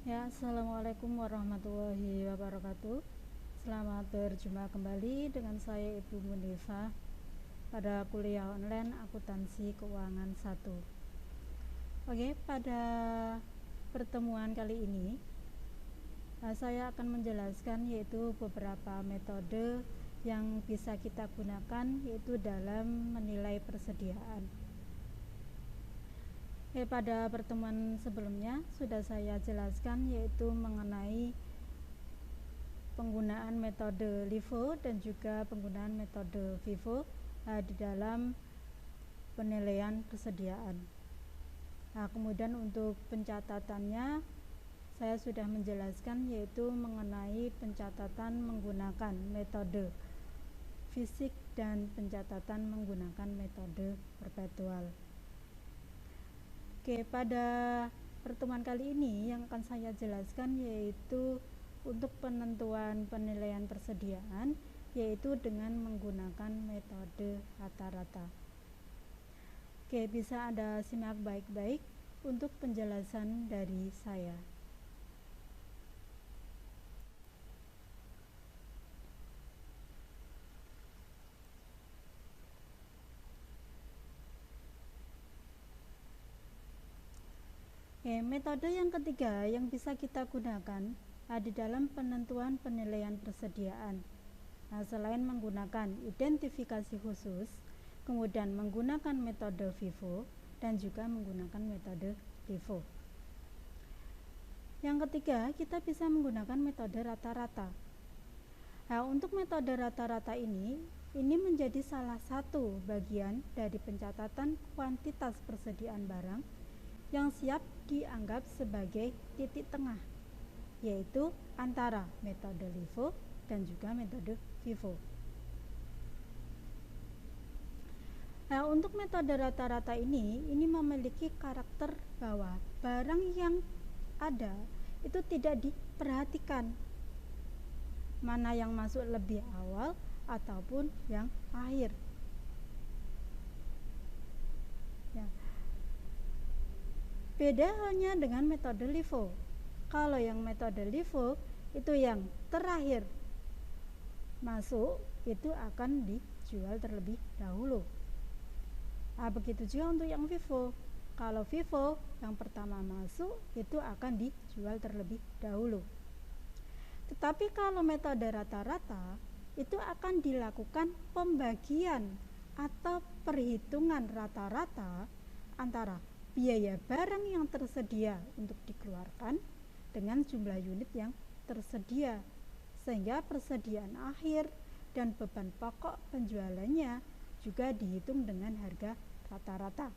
Ya, Assalamualaikum warahmatullahi wabarakatuh. Selamat berjumpa kembali dengan saya Ibu Munifa pada kuliah online akuntansi keuangan 1. Oke, pada pertemuan kali ini saya akan menjelaskan yaitu beberapa metode yang bisa kita gunakan yaitu dalam menilai persediaan. Pada pertemuan sebelumnya sudah saya jelaskan yaitu mengenai penggunaan metode LIFO dan juga penggunaan metode FIFO di dalam penilaian persediaan. Kemudian untuk pencatatannya saya sudah menjelaskan yaitu mengenai pencatatan menggunakan metode fisik dan pencatatan menggunakan metode perpetual. Oke, pada pertemuan kali ini yang akan saya jelaskan yaitu untuk penentuan penilaian persediaan yaitu dengan menggunakan metode rata-rata. Oke, bisa Anda simak baik-baik untuk penjelasan dari saya. Metode yang ketiga yang bisa kita gunakan di dalam penentuan penilaian persediaan. Selain menggunakan identifikasi khusus, kemudian menggunakan metode FIFO dan juga menggunakan metode LIFO. Yang ketiga, kita bisa menggunakan metode rata-rata. Untuk metode rata-rata ini menjadi salah satu bagian dari pencatatan kuantitas persediaan barang yang siap dianggap sebagai titik tengah, yaitu antara metode LIFO dan juga metode FIFO. Untuk metode rata-rata ini memiliki karakter bahwa barang yang ada itu tidak diperhatikan mana yang masuk lebih awal ataupun yang akhir. Beda halnya dengan metode LIFO. Kalau yang metode LIFO itu yang terakhir masuk itu akan dijual terlebih dahulu. Begitu juga untuk yang FIFO. Kalau FIFO yang pertama masuk itu akan dijual terlebih dahulu. Tetapi kalau metode rata-rata itu akan dilakukan pembagian atau perhitungan rata-rata antara biaya barang yang tersedia untuk dikeluarkan dengan jumlah unit yang tersedia, sehingga persediaan akhir dan beban pokok penjualannya juga dihitung dengan harga rata-rata.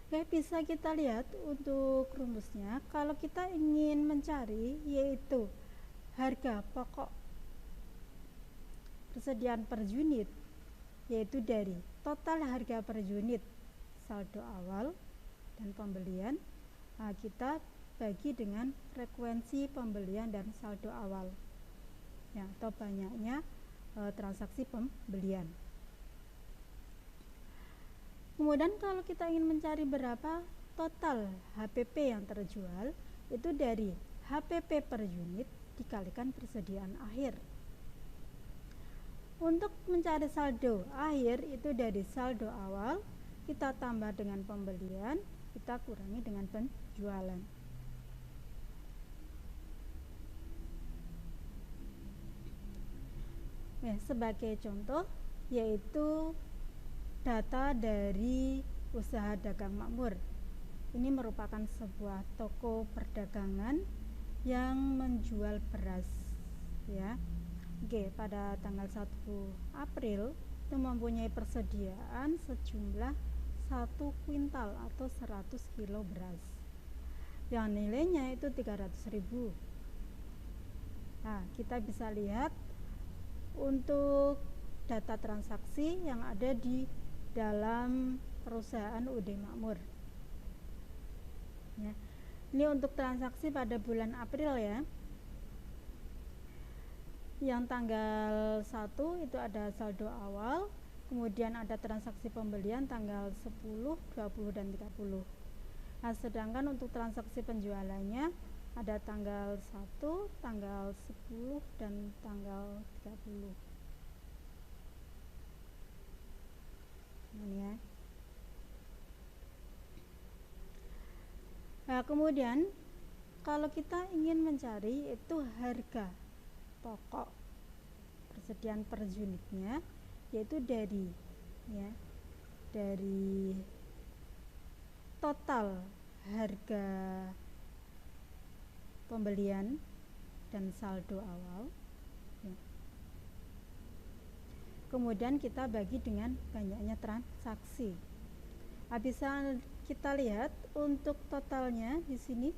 Bisa kita lihat untuk rumusnya. Kalau kita ingin mencari yaitu harga pokok persediaan per unit, yaitu dari total harga per unit, saldo awal dan pembelian, kita bagi dengan frekuensi pembelian dan saldo awal atau banyaknya transaksi pembelian. Kemudian kalau kita ingin mencari berapa total HPP yang terjual, itu dari HPP per unit dikalikan persediaan akhir. Untuk mencari saldo akhir itu dari saldo awal kita tambah dengan pembelian, kita kurangi dengan penjualan. Sebagai contoh yaitu data dari usaha dagang makmur. Ini merupakan sebuah toko perdagangan yang menjual beras pada tanggal 1 April itu mempunyai persediaan sejumlah 1 kuintal atau 100 kilo beras yang nilainya itu 300.000. Kita bisa lihat untuk data transaksi yang ada di dalam perusahaan UD Makmur. Ini untuk transaksi pada bulan April Yang tanggal 1 itu ada saldo awal, kemudian ada transaksi pembelian tanggal 10, 20 dan 30. Sedangkan untuk transaksi penjualannya ada tanggal 1, tanggal 10, dan tanggal 30. Ini ya. Nah, kemudian kalau kita ingin mencari itu harga pokok persediaan per unitnya, yaitu dari total harga pembelian dan saldo awal, ya. Kemudian kita bagi dengan banyaknya transaksi. Bisa kita lihat untuk totalnya di sini.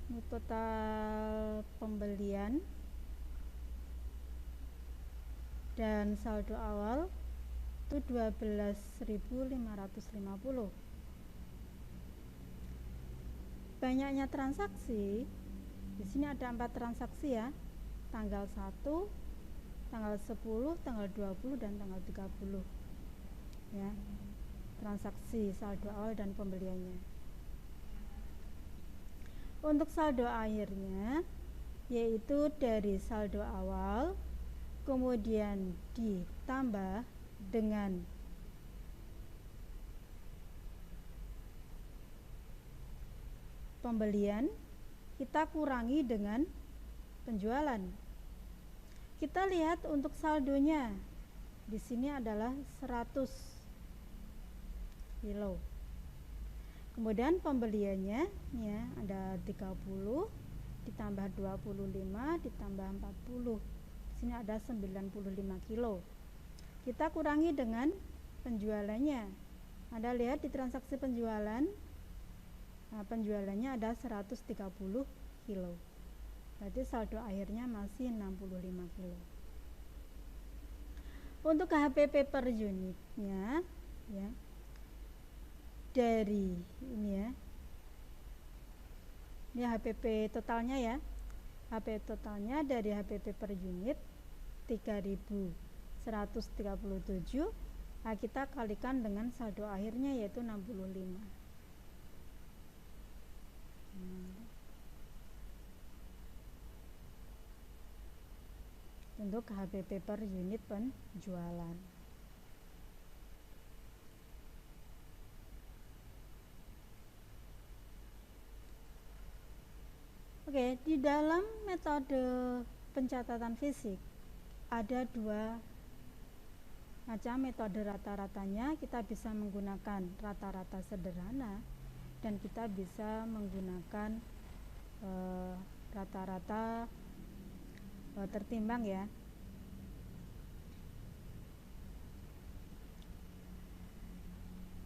Ini total pembelian dan saldo awal itu 12.550. Banyaknya transaksi di sini ada 4 transaksi ya, tanggal 1, tanggal 10, tanggal 20, dan tanggal 30 ya, transaksi saldo awal dan pembeliannya. Untuk saldo akhirnya yaitu dari saldo awal kemudian ditambah dengan pembelian, kita kurangi dengan penjualan. Kita lihat untuk saldonya di sini adalah 100 kilo. Kemudian pembeliannya ya ada 30 ditambah 25 ditambah 40. Di sini ada 95 kilo. Kita kurangi dengan penjualannya. Anda lihat di transaksi penjualan, penjualannya ada 130 kilo. Berarti saldo akhirnya masih 65 kilo. Untuk HPP per unitnya ya, dari ini ya, ini HPP totalnya ya, HPP totalnya dari HPP per unit 3.137. Nah, kita kalikan dengan saldo akhirnya yaitu 65. Untuk HPP per unit penjualan. Oke, di dalam metode pencatatan fisik ada 2 macam metode rata-ratanya. Kita bisa menggunakan rata-rata sederhana dan kita bisa menggunakan rata-rata tertimbang ya.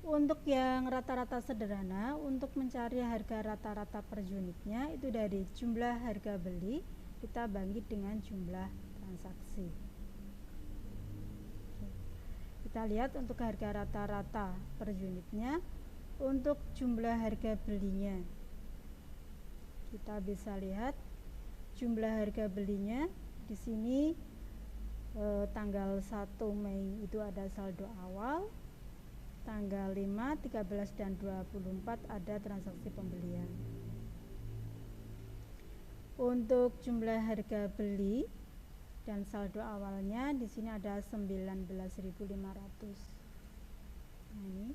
Untuk yang rata-rata sederhana, untuk mencari harga rata-rata per unitnya itu dari jumlah harga beli kita bagi dengan jumlah transaksi. Kita lihat untuk harga rata-rata per unitnya, untuk jumlah harga belinya kita bisa lihat jumlah harga belinya di sini tanggal 1 Mei itu ada saldo awal, tanggal 5, 13, dan 24 ada transaksi pembelian. Untuk jumlah harga beli dan saldo awalnya di sini ada 19.500. Nah, ini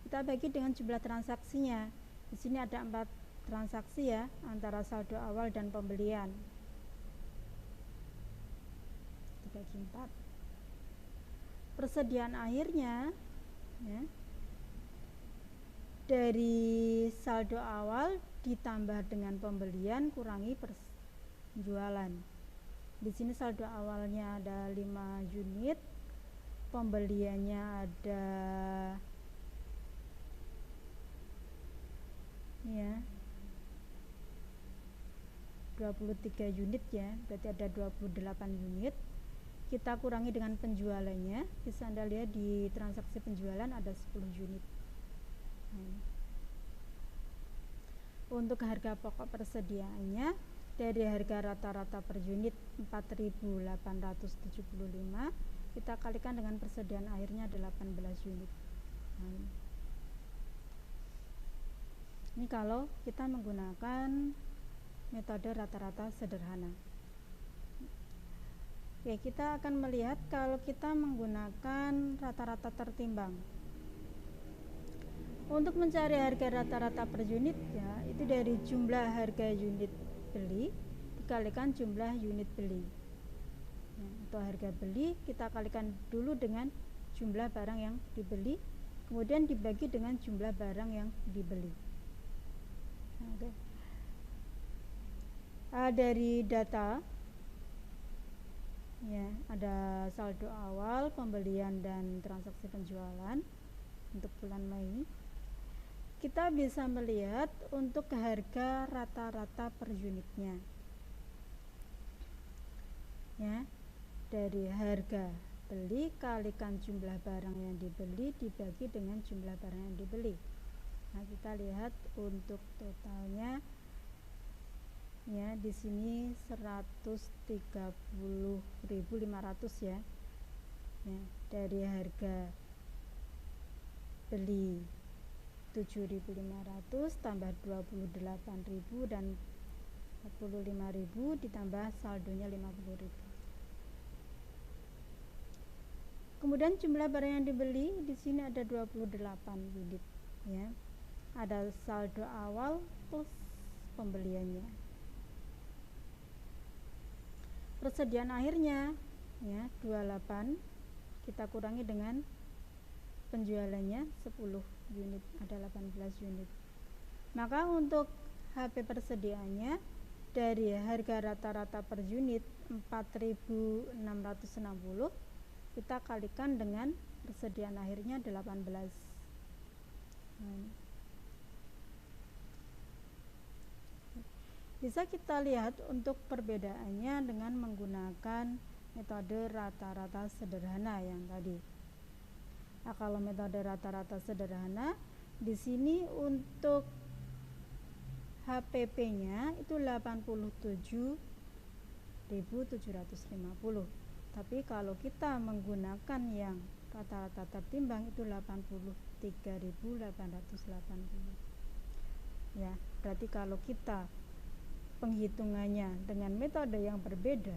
kita bagi dengan jumlah transaksinya. Di sini ada 4 transaksi ya, antara saldo awal dan pembelian. Dibagi 4. Persediaan akhirnya ya, dari saldo awal ditambah dengan pembelian kurangi penjualan. Di sini saldo awalnya ada 5 unit, pembeliannya ada ya 23 unit ya, berarti ada 28 unit. Kita kurangi dengan penjualannya, bisa Anda lihat di transaksi penjualan ada 10 unit. Untuk harga pokok persediaannya dari harga rata-rata per unit 4.875, kita kalikan dengan persediaan akhirnya 18 unit. Ini kalau kita menggunakan metode rata-rata sederhana. Oke, kita akan melihat kalau kita menggunakan rata-rata tertimbang. Untuk mencari harga rata-rata per unit ya, itu dari jumlah harga unit beli dikalikan jumlah unit beli. Untuk harga beli kita kalikan dulu dengan jumlah barang yang dibeli, kemudian dibagi dengan jumlah barang yang dibeli. Dari data ya, ada saldo awal, pembelian dan transaksi penjualan untuk bulan Mei. Kita bisa melihat untuk harga rata-rata per unitnya ya, dari harga beli kalikan jumlah barang yang dibeli dibagi dengan jumlah barang yang dibeli. Nah, kita lihat untuk totalnya ya, di sini 130.500 ya. Dari harga beli 7.500 tambah 28.000 dan 45.000 ditambah saldonya 50.000. Kemudian jumlah barang yang dibeli di sini ada 28 unit ya. Ada saldo awal plus pembeliannya. Persediaan akhirnya ya 28 kita kurangi dengan penjualannya 10 unit, ada 18 unit. Maka untuk HP persediaannya dari harga rata-rata per unit 4.660 kita kalikan dengan persediaan akhirnya 18. Bisa kita lihat untuk perbedaannya dengan menggunakan metode rata-rata sederhana yang tadi. Nah, kalau metode rata-rata sederhana di sini untuk HPP-nya itu 87.750. Tapi kalau kita menggunakan yang rata-rata tertimbang itu 83.880. Ya, berarti kalau kita penghitungannya dengan metode yang berbeda,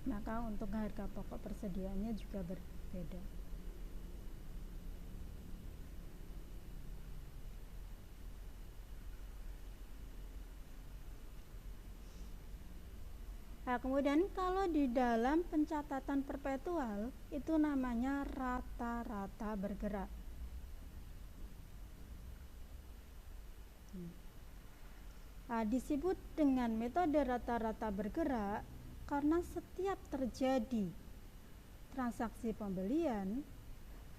maka untuk harga pokok persediaannya juga berbeda. Nah, kemudian kalau di dalam pencatatan perpetual itu namanya rata-rata bergerak. Nah, disebut dengan metode rata-rata bergerak karena setiap terjadi transaksi pembelian,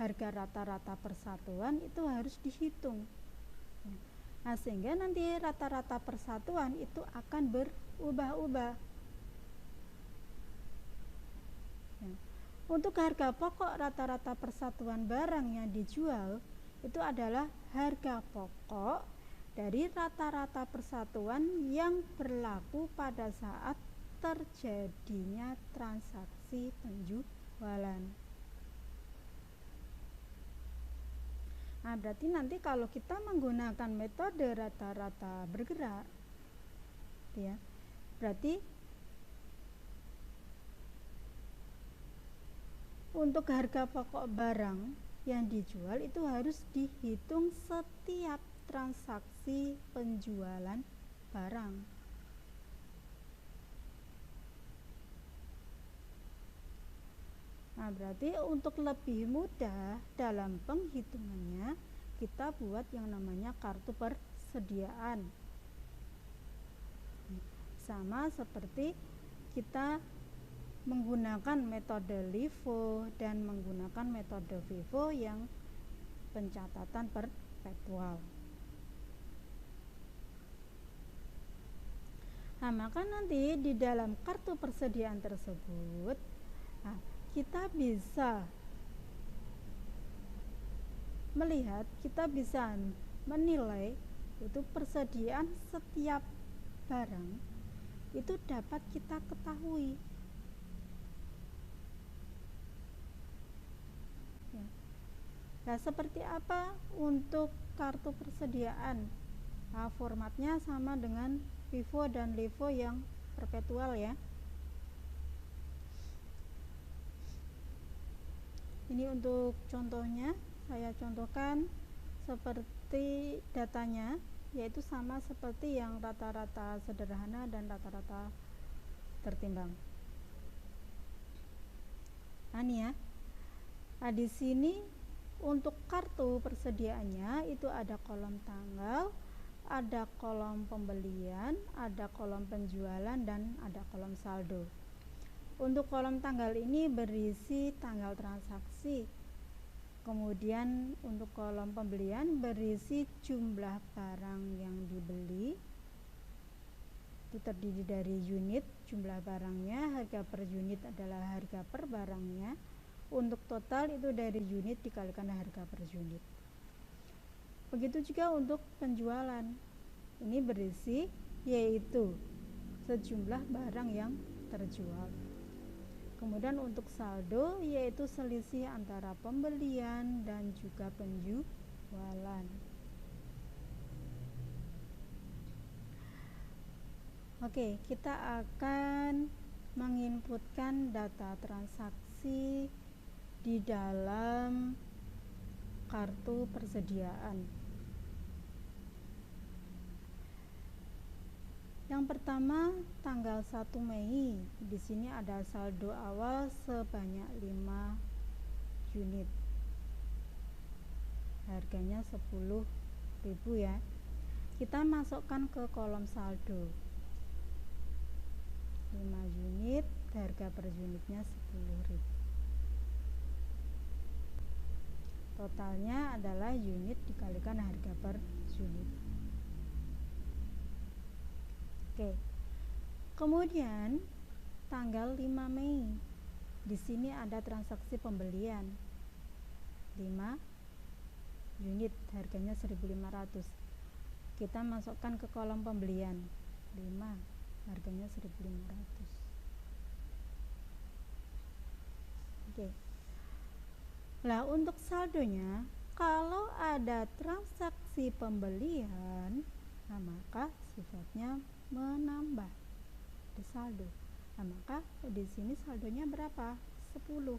harga rata-rata persatuan itu harus dihitung. Nah, sehingga nanti rata-rata persatuan itu akan berubah-ubah. Untuk harga pokok rata-rata persatuan barang yang dijual itu adalah harga pokok dari rata-rata persatuan yang berlaku pada saat terjadinya transaksi penjualan. Nah, berarti nanti kalau kita menggunakan metode rata-rata bergerak ya, berarti untuk harga pokok barang yang dijual itu harus dihitung setiap transaksi penjualan barang. Nah, berarti untuk lebih mudah dalam penghitungannya kita buat yang namanya kartu persediaan. Sama seperti kita menggunakan metode LIFO dan menggunakan metode FIFO yang pencatatan perpetual. Nah, maka nanti di dalam kartu persediaan tersebut kita bisa melihat, kita bisa menilai itu persediaan setiap barang itu dapat kita ketahui. Nah, seperti apa untuk kartu persediaan? Nah, formatnya sama dengan Vivo dan Levo yang perpetual ya. Ini untuk contohnya, saya contohkan seperti datanya, yaitu sama seperti yang rata-rata sederhana dan rata-rata tertimbang. Nah, ini ya. Nah, di sini untuk kartu persediaannya itu ada kolom tanggal, ada kolom pembelian, ada kolom penjualan, dan ada kolom saldo. Untuk kolom tanggal ini berisi tanggal transaksi. Kemudian untuk kolom pembelian berisi jumlah barang yang dibeli. Itu terdiri dari unit, jumlah barangnya, harga per unit adalah harga per barangnya. Untuk total itu dari unit dikalikan harga per unit. Begitu juga untuk penjualan. Ini berisi yaitu sejumlah barang yang terjual. Kemudian untuk saldo yaitu selisih antara pembelian dan juga penjualan. Oke, kita akan menginputkan data transaksi di dalam kartu persediaan. Yang pertama, tanggal 1 Mei. Di sini ada saldo awal sebanyak 5 unit. Harganya 10.000 ya. Kita masukkan ke kolom saldo. 5 unit, harga per unitnya 10.000. Totalnya adalah unit dikalikan harga per unit. Oke. Kemudian tanggal 5 Mei. Di sini ada transaksi pembelian. 5 unit, harganya 1.500. Kita masukkan ke kolom pembelian. 5, harganya 1.500. Oke. Nah, untuk saldonya, kalau ada transaksi pembelian, nah maka sifatnya menambah di saldo. Nah, maka di sini saldonya berapa? 10.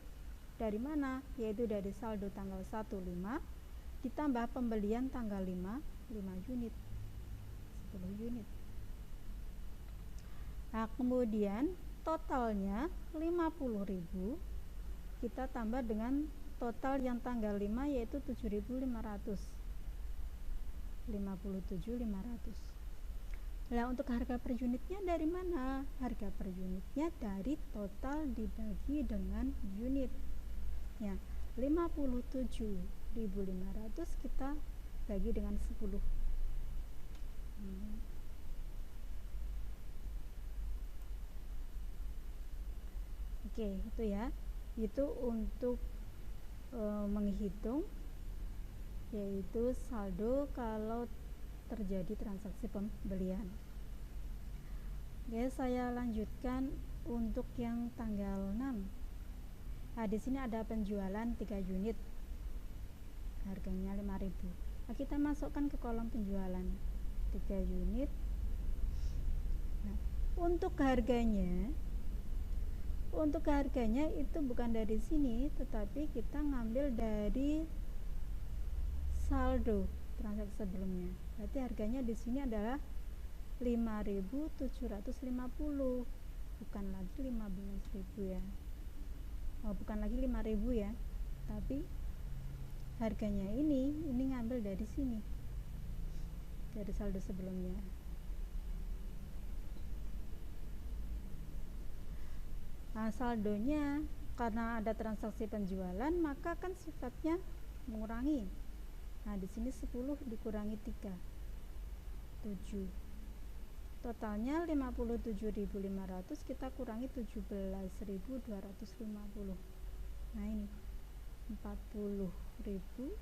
Dari mana? Yaitu dari saldo tanggal 1/5 ditambah pembelian tanggal 5 unit. 10 unit. Nah, kemudian totalnya 50.000 kita tambah dengan total yang tanggal 5 yaitu 7.500. 57.500. Nah, untuk harga per unitnya dari mana? Harga per unitnya dari total dibagi dengan unit. Ya, 57.500 kita bagi dengan 10. Oke, itu ya. Itu untuk menghitung yaitu saldo kalau terjadi transaksi pembelian. Oke, saya lanjutkan untuk yang tanggal 6. Nah, di sini ada penjualan 3 unit. Harganya 5.000. Nah, kita masukkan ke kolom penjualan 3 unit. Nah, untuk harganya itu bukan dari sini, tetapi kita ngambil dari saldo transaksi sebelumnya. Berarti harganya di sini adalah 5.750, bukan lagi 15.000 ya. Bukan lagi 5.000 ya, tapi harganya ini ngambil dari sini, dari saldo sebelumnya. Nah, saldonya karena ada transaksi penjualan maka kan sifatnya mengurangi. Nah, di sini 10 dikurangi 3, 7. Totalnya 57.500 kita kurangi 17.250. Nah, ini 40.250.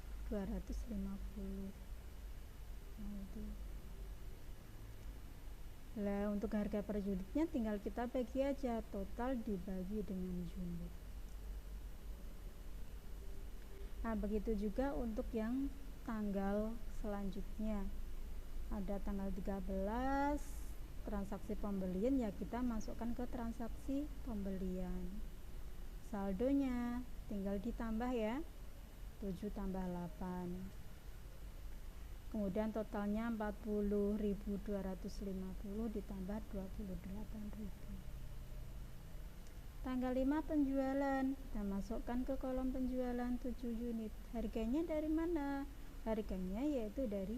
Nah, itu. Nah, untuk harga per unitnya tinggal kita bagi aja, total dibagi dengan unit. Nah, begitu juga untuk yang tanggal selanjutnya. Ada tanggal 13 transaksi pembelian, ya kita masukkan ke transaksi pembelian. Saldonya tinggal ditambah ya, 7 tambah 8. Kemudian totalnya 40.250 ditambah 28.000. Tanggal 5 penjualan, kita masukkan ke kolom penjualan 7 unit. Harganya dari mana? Harganya yaitu dari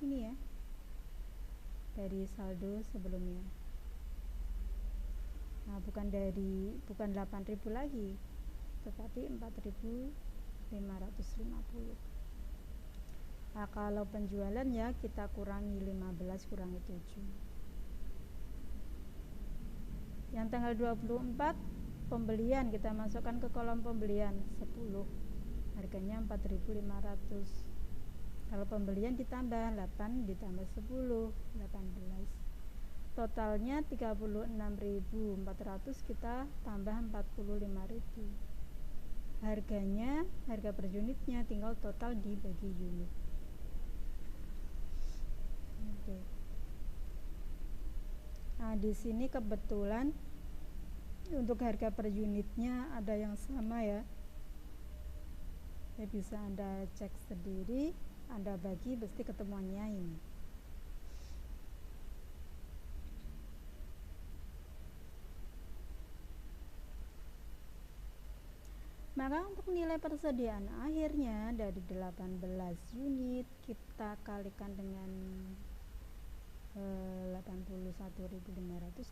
ini ya, dari saldo sebelumnya. Nah, bukan 8.000 lagi, tetapi 4.550. Nah, kalau penjualan ya kita kurangi 15 kurangi 7. Yang tanggal 24 pembelian, kita masukkan ke kolom pembelian 10. Harganya 4.500. Kalau pembelian ditambah 8 ditambah 10, 18. Totalnya 36.400, kita tambah 45.000. Harganya, harga per unitnya tinggal total dibagi unit. Oke. Nah, di sini kebetulan untuk harga per unitnya ada yang sama ya. Bisa Anda cek sendiri, Anda bagi, pasti ketemuannya ini. Maka untuk nilai persediaan akhirnya dari 18 unit kita kalikan dengan 81.500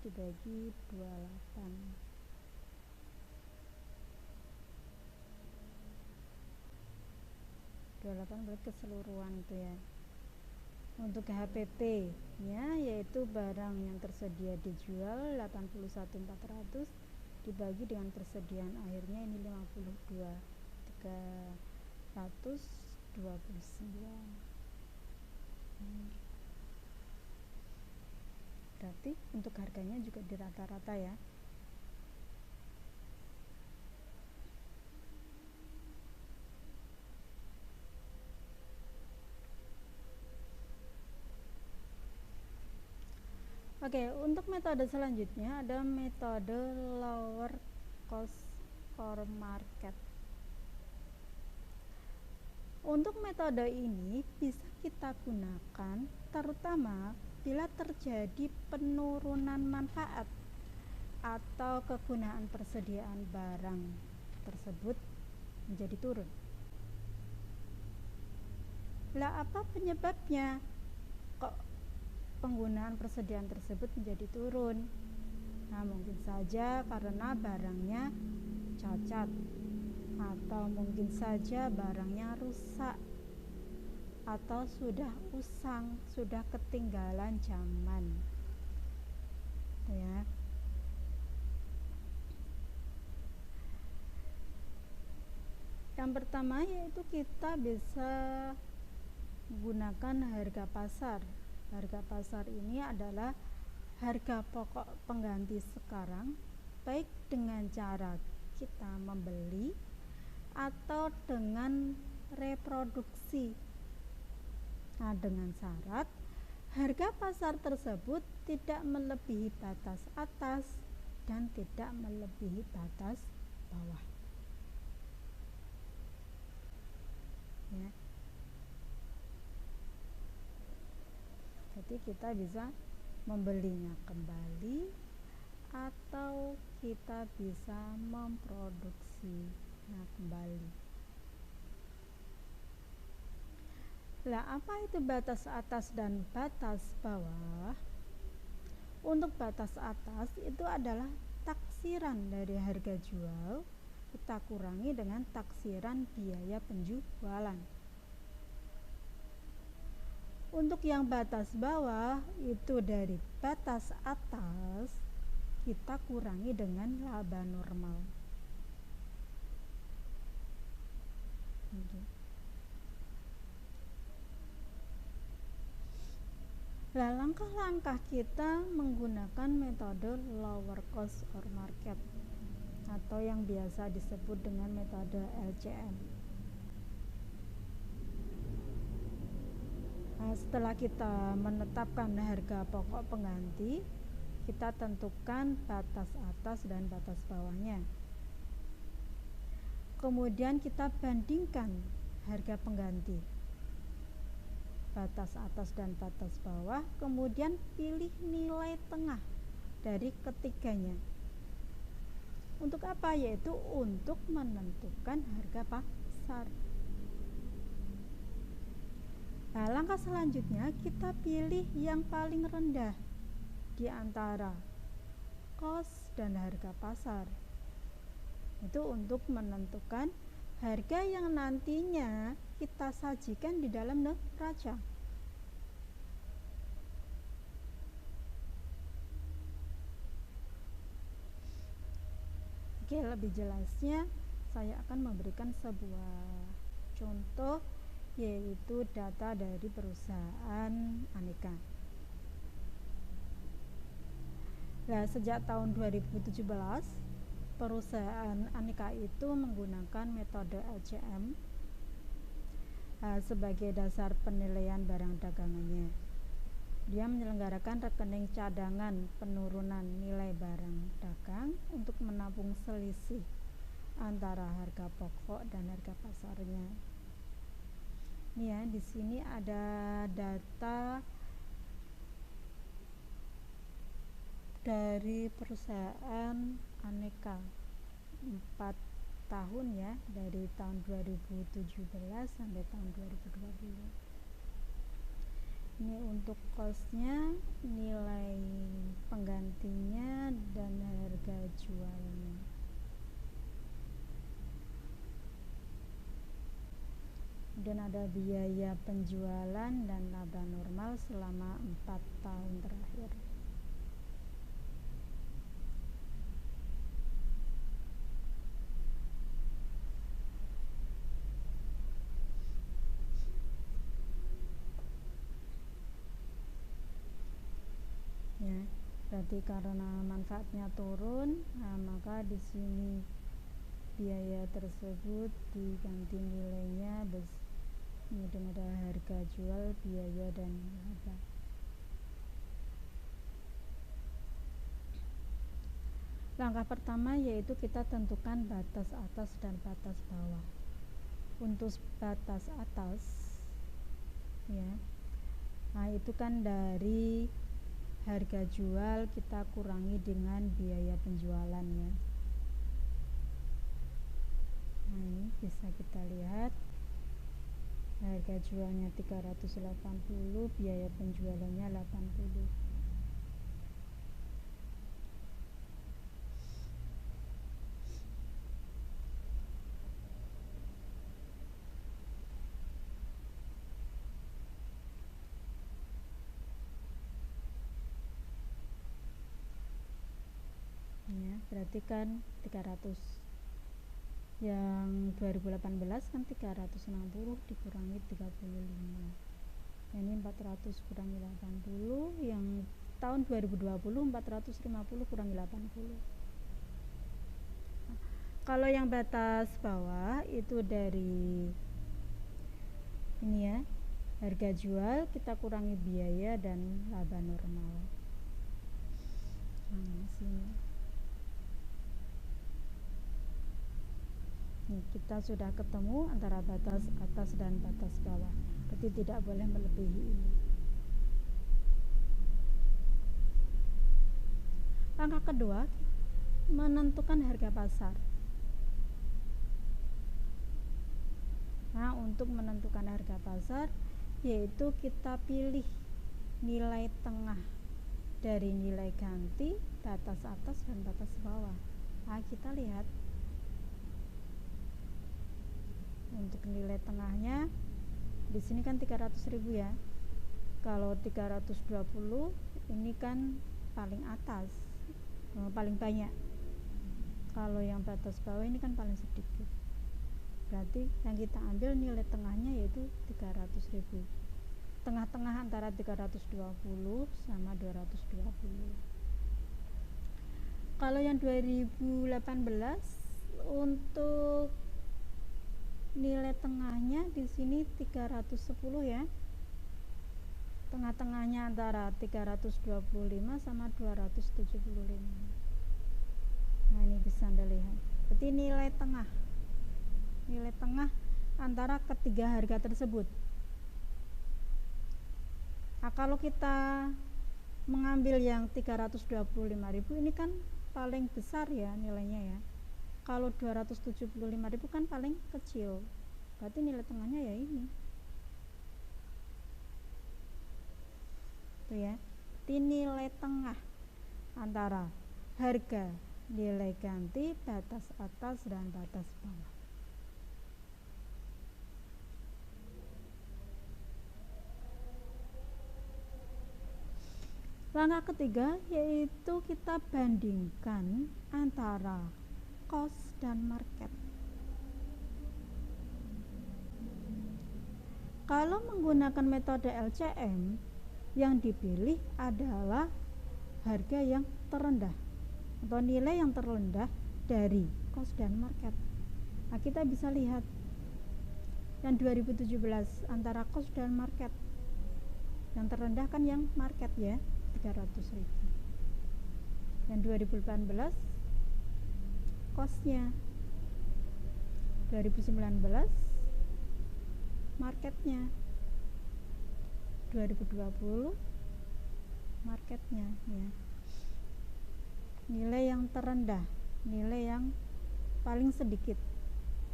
dibagi 28. 28 berarti keseluruhan itu ya. Untuk HPP nya yaitu barang yang tersedia dijual 81.400 dibagi dengan persediaan akhirnya ini 52, 329. Berarti untuk harganya juga di rata-rata ya. Oke, untuk metode selanjutnya ada metode lower cost or market. Untuk metode ini bisa kita gunakan terutama bila terjadi penurunan manfaat atau kegunaan persediaan barang tersebut menjadi turun. Lah, apa penyebabnya kok penggunaan persediaan tersebut menjadi turun? Nah, mungkin saja karena barangnya cacat, atau mungkin saja barangnya rusak, atau sudah usang, sudah ketinggalan zaman ya. Yang pertama yaitu kita bisa gunakan harga pasar. Harga pasar ini adalah harga pokok pengganti sekarang, baik dengan cara kita membeli atau dengan reproduksi. Nah, dengan syarat harga pasar tersebut tidak melebihi batas atas dan tidak melebihi batas bawah ya. Jadi kita bisa membelinya kembali atau kita bisa memproduksinya kembali. Lah, apa itu batas atas dan batas bawah? Untuk batas atas itu adalah taksiran dari harga jual kita kurangi dengan taksiran biaya penjualan. Untuk yang batas bawah itu dari batas atas kita kurangi dengan laba normal. Nah, langkah-langkah kita menggunakan metode lower cost or market atau yang biasa disebut dengan metode LCM. Setelah kita menetapkan harga pokok pengganti, kita tentukan batas atas dan batas bawahnya. Kemudian kita bandingkan harga pengganti, batas atas dan batas bawah, kemudian pilih nilai tengah dari ketiganya. Untuk apa? Yaitu untuk menentukan harga pasar. Nah, langkah selanjutnya kita pilih yang paling rendah di antara cost dan harga pasar. Itu untuk menentukan harga yang nantinya kita sajikan di dalam neraca. Oke, lebih jelasnya saya akan memberikan sebuah contoh, yaitu data dari perusahaan Aneka. Nah, sejak tahun 2017 perusahaan Aneka itu menggunakan metode LCM sebagai dasar penilaian barang dagangannya. Dia menyelenggarakan rekening cadangan penurunan nilai barang dagang untuk menampung selisih antara harga pokok dan harga pasarnya. Ini ya, di sini ada data dari perusahaan Aneka 4 tahun ya, dari tahun 2017 sampai tahun 2020. Ini untuk costnya, nilai penggantinya, dan harga jualnya. Kemudian ada biaya penjualan dan laba normal selama 4 tahun terakhir. Ya, berarti karena manfaatnya turun, maka di sini biaya tersebut diganti nilainya, kemudian ada harga jual, biaya, dan laba. Langkah pertama yaitu kita tentukan batas atas dan batas bawah. Untuk batas atas ya, nah itu kan dari harga jual kita kurangi dengan biaya penjualan ya. Nah, ini bisa kita lihat harga jualnya 380, biaya penjualannya 80. Ya, berarti kan 300. Yang 2018 kan 360 dikurangi 35. Ini 400 kurangi 80, yang tahun 2020 450 kurangi 80. Nah, kalau yang batas bawah itu dari ini ya, harga jual kita kurangi biaya dan laba normal. Nah, sini. Nih, kita sudah ketemu antara batas atas dan batas bawah. Berarti tidak boleh melebihi ini. Langkah kedua, menentukan harga pasar. Nah, untuk menentukan harga pasar yaitu kita pilih nilai tengah dari nilai ganti, batas atas dan batas bawah. Nah, kita lihat untuk nilai tengahnya di sini kan 300.000 ya. Kalau 320 ini kan paling atas, paling banyak. Kalau yang batas bawah ini kan paling sedikit. Berarti yang kita ambil nilai tengahnya yaitu 300.000. Tengah-tengah antara 320 sama 220. Kalau yang 2018 untuk nilai tengahnya di sini 310 ya. tengah-tengahnya antara 325 sama 275. Nah, ini bisa Anda lihat. Berarti nilai tengah antara ketiga harga tersebut. Nah, kalau kita mengambil yang 325.000 ini kan paling besar ya nilainya ya. Kalau 275.000 kan paling kecil. Berarti nilai tengahnya ya ini. Tuh ya. Ini nilai tengah antara harga, nilai ganti, batas atas dan batas bawah. Langkah ketiga yaitu kita bandingkan antara cost dan market. Kalau menggunakan metode LCM, yang dipilih adalah harga yang terendah atau nilai yang terendah dari cost dan market. Nah, kita bisa lihat yang 2017 antara cost dan market. Yang terendah kan yang market ya, 300.000. Yang 2018 costnya, 2019 marketnya, 2020 marketnya ya. Nilai yang terendah, nilai yang paling sedikit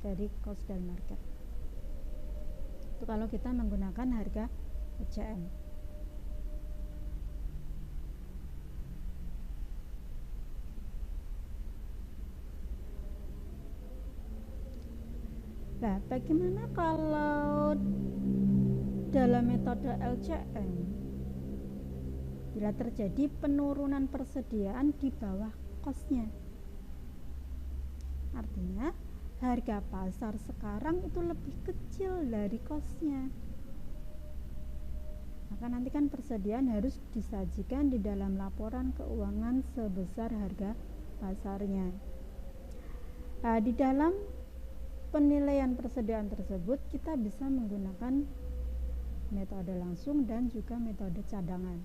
dari cost dan market. Itu kalau kita menggunakan harga LCM. Nah, bagaimana kalau dalam metode LCM bila terjadi penurunan persediaan di bawah costnya? Artinya harga pasar sekarang itu lebih kecil dari costnya. Maka nanti kan persediaan harus disajikan di dalam laporan keuangan sebesar harga pasarnya. Nah, di dalam penilaian persediaan tersebut kita bisa menggunakan metode langsung dan juga metode cadangan.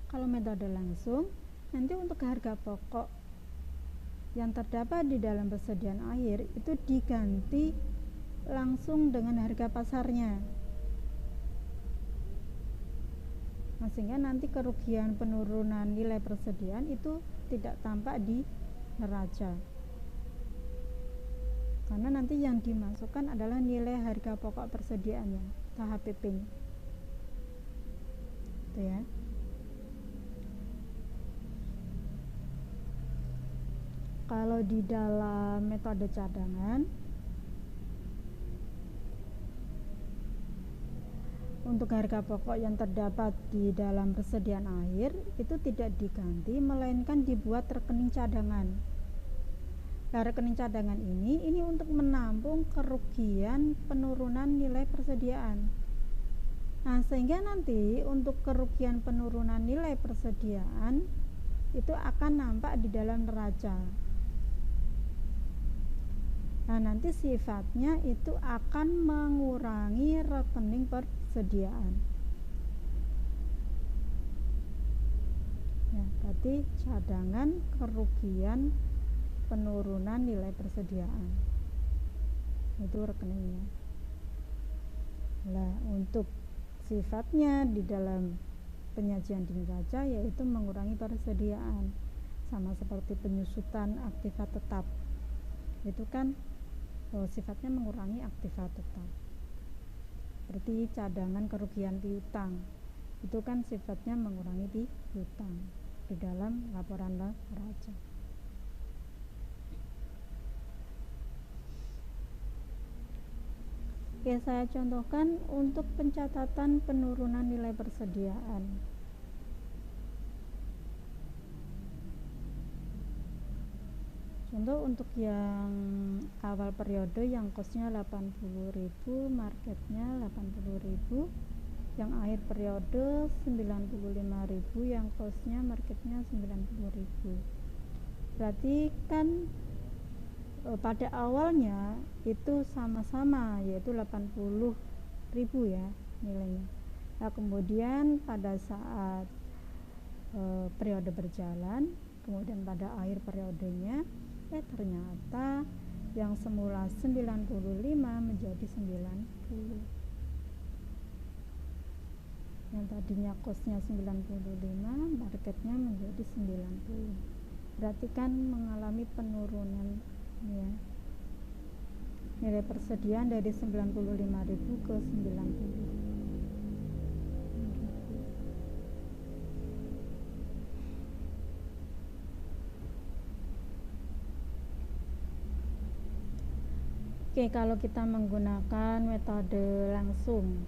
Kalau metode langsung, nanti untuk harga pokok yang terdapat di dalam persediaan akhir itu diganti langsung dengan harga pasarnya. Nah, sehingga nanti kerugian penurunan nilai persediaan itu tidak tampak di neraca. Karena nanti yang dimasukkan adalah nilai harga pokok persediaannya, HPP-nya. Itu ya. Kalau di dalam metode cadangan, untuk harga pokok yang terdapat di dalam persediaan akhir itu tidak diganti, melainkan dibuat rekening cadangan. Nah, rekening cadangan ini untuk menampung kerugian penurunan nilai persediaan. Nah, sehingga nanti untuk kerugian penurunan nilai persediaan itu akan nampak di dalam neraca. Nah, nanti sifatnya itu akan mengurangi rekening persediaan. Ya, berarti cadangan kerugian penurunan nilai persediaan itu rekeningnya. Nah, untuk sifatnya di dalam penyajian di neraca yaitu mengurangi persediaan, sama seperti penyusutan aktiva tetap. Itu kan sifatnya mengurangi aktiva tetap. Seperti cadangan kerugian piutang, itu kan sifatnya mengurangi piutang di dalam laporan neraca. Oke, saya contohkan untuk pencatatan penurunan nilai persediaan. Contoh untuk yang awal periode yang costnya 80.000, marketnya 80.000. Yang akhir periode 95.000, yang costnya marketnya 90.000. Berarti kan pada awalnya itu sama-sama yaitu 80.000 ya nilainya. Nah, kemudian pada saat periode berjalan, kemudian pada akhir periodenya ternyata yang semula 95 menjadi 90. Yang tadinya costnya 95, marketnya menjadi 90. Berarti kan mengalami penurunan ya. Nilai persediaan dari 95.000 ke 90. Oke, kalau kita menggunakan metode langsung,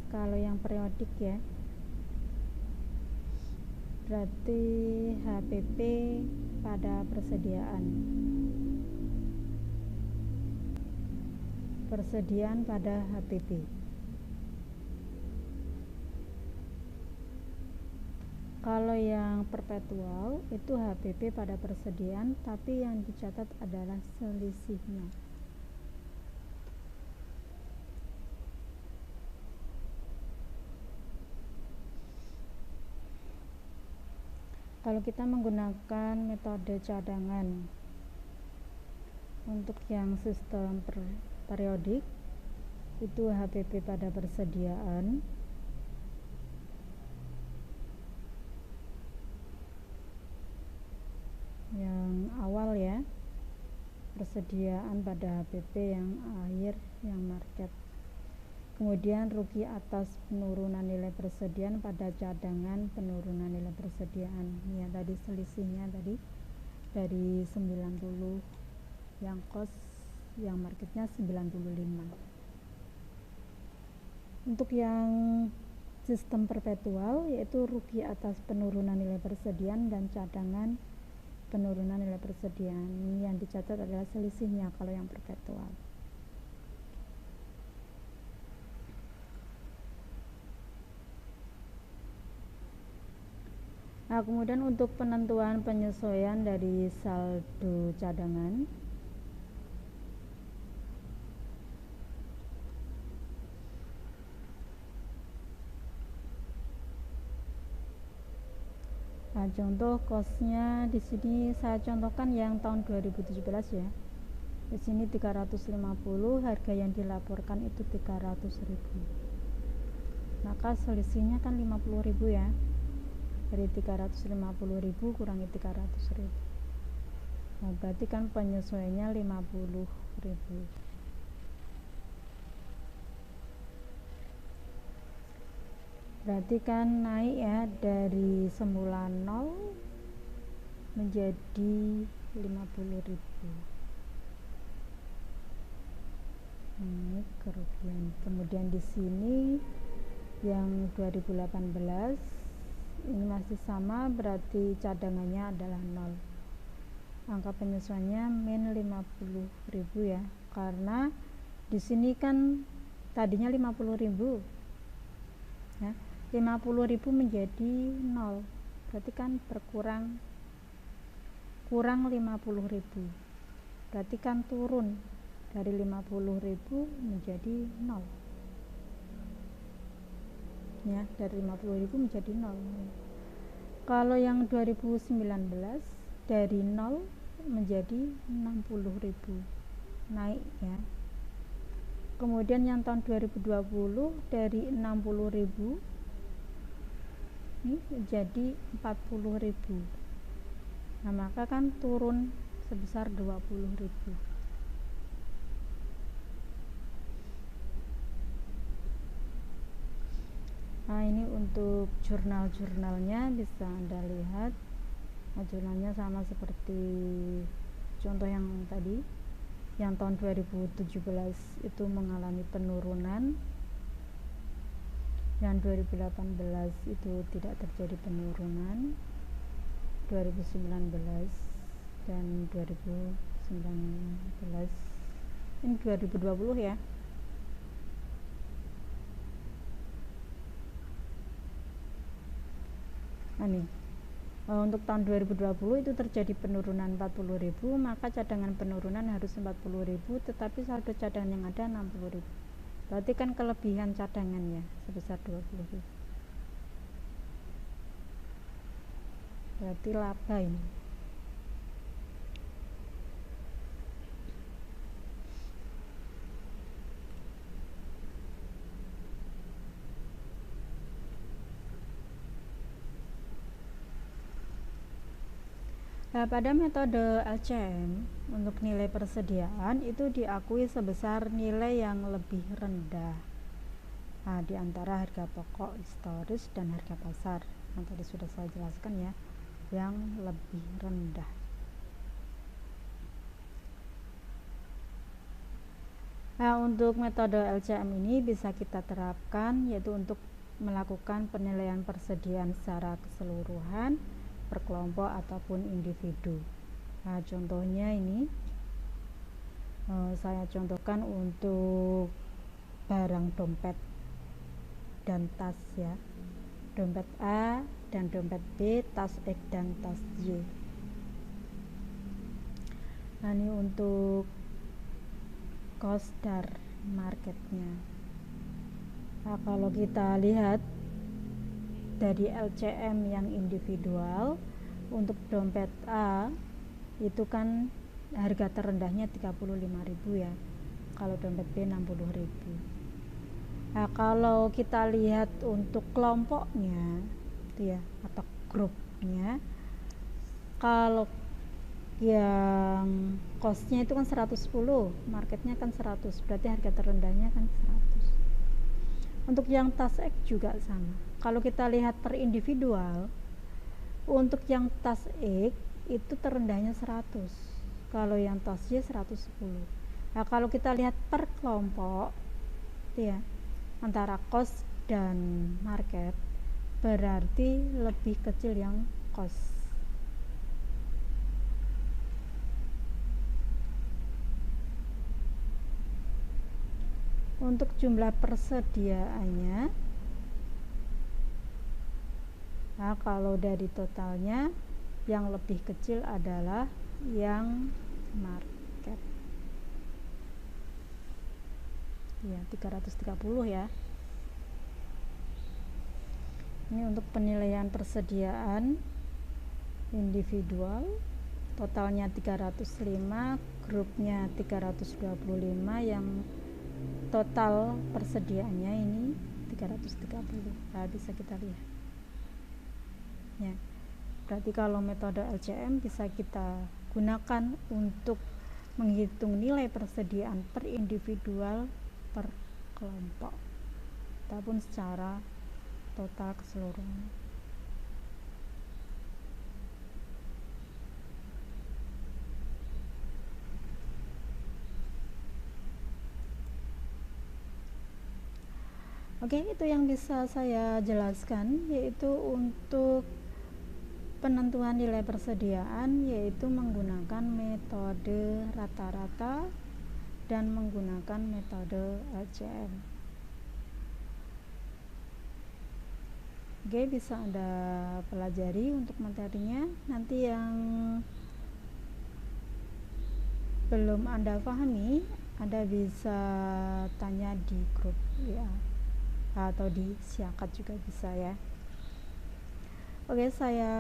kalau yang periodik ya, berarti HPP pada persediaan pada HPP. Kalau yang perpetual itu HPP pada persediaan, tapi yang dicatat adalah selisihnya. Kalau kita menggunakan metode cadangan untuk yang sistem periodik itu HPP pada persediaan, yang awal ya, persediaan pada HPP yang akhir yang market. Kemudian rugi atas penurunan nilai persediaan pada cadangan penurunan nilai persediaan. Ya, tadi selisihnya tadi dari 90 yang cost, yang marketnya 95. Untuk yang sistem perpetual yaitu rugi atas penurunan nilai persediaan dan cadangan penurunan nilai persediaan. Yang dicatat adalah selisihnya kalau yang perpetual. Nah, kemudian untuk penentuan penyesuaian dari saldo cadangan, nah, contoh costnya di sini saya contohkan yang tahun 2017 ya. Di sini 350, harga yang dilaporkan itu 300.000. Maka selisihnya kan 50.000 ya. Dari 350.000 kurangi 300.000. Nah, berarti kan penyesuaiannya 50.000. Berarti kan naik ya dari semula 0 menjadi 50.000. Ini kerugian. Kemudian di sini yang 2018 ini masih sama, berarti cadangannya adalah 0. Angka penyesuaiannya min 50.000 ya. Karena di sini kan tadinya 50.000. Ya. 50.000 menjadi 0. Berarti kan kurang 50.000. Berarti kan turun dari 50.000 menjadi 0. Ya, dari 50.000 menjadi 0. Kalau yang 2019 dari 0 menjadi 60.000, naik ya. Kemudian yang tahun 2020 dari 60.000 ini menjadi 40.000. Nah, maka kan turun sebesar 20.000. Nah, ini untuk jurnal-jurnalnya bisa Anda lihat. Nah, jurnalnya sama seperti contoh yang tadi. Yang tahun 2017 itu mengalami penurunan. Yang 2018 itu tidak terjadi penurunan. 2019 dan 2019 ini 2020 ya. Nah, nih untuk tahun 2020 itu terjadi penurunan 40.000, maka cadangan penurunan harus 40.000, tetapi saldo cadangan yang ada 60.000. berarti kan kelebihan cadangannya sebesar 20.000, berarti laba ini. Nah, pada metode LCM untuk nilai persediaan itu diakui sebesar nilai yang lebih rendah. Nah, di antara harga pokok historis dan harga pasar yang tadi sudah saya jelaskan ya, yang lebih rendah. Nah, untuk metode LCM ini bisa kita terapkan yaitu untuk melakukan penilaian persediaan secara keseluruhan per kelompok ataupun individu. Nah, contohnya ini saya contohkan untuk barang dompet dan tas ya, dompet A dan dompet B, tas X dan tas Y. Nah, ini untuk cost dar marketnya. Nah, kalau kita lihat dari LCM yang individual, untuk dompet A itu kan harga terendahnya 35.000 ya, kalau dompet B 60.000. Nah, kalau kita lihat untuk kelompoknya itu ya, atau grupnya, kalau yang costnya itu kan 110, marketnya kan 100, berarti harga terendahnya kan 100. Untuk yang tas X juga sama. Kalau kita lihat per individual, untuk yang tas X itu terendahnya 100, kalau yang tas Y 110. Nah, kalau kita lihat per kelompok itu ya, antara cost dan market, berarti lebih kecil yang cost. Untuk jumlah persediaannya, nah kalau dari totalnya yang lebih kecil adalah yang market ya, 330 ya. Ini untuk penilaian persediaan individual, totalnya 305, grupnya 325, yang total persediaannya ini 330. Nah, bisa kita lihat ya, berarti kalau metode LCM bisa kita gunakan untuk menghitung nilai persediaan per individual, per kelompok, ataupun secara total keseluruhan. Oke, itu yang bisa saya jelaskan, yaitu untuk penentuan nilai persediaan, yaitu menggunakan metode rata-rata dan menggunakan metode LCM. Oke, bisa Anda pelajari untuk materinya. Nanti yang belum Anda pahami, Anda bisa tanya di grup ya, atau di Siakat juga bisa ya. Oke, saya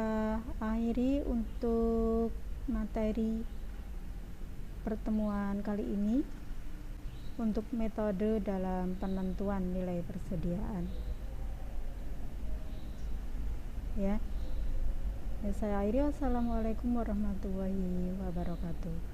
akhiri untuk materi pertemuan kali ini untuk metode dalam penentuan nilai persediaan ya. Saya akhiri. Wassalamualaikum warahmatullahi wabarakatuh.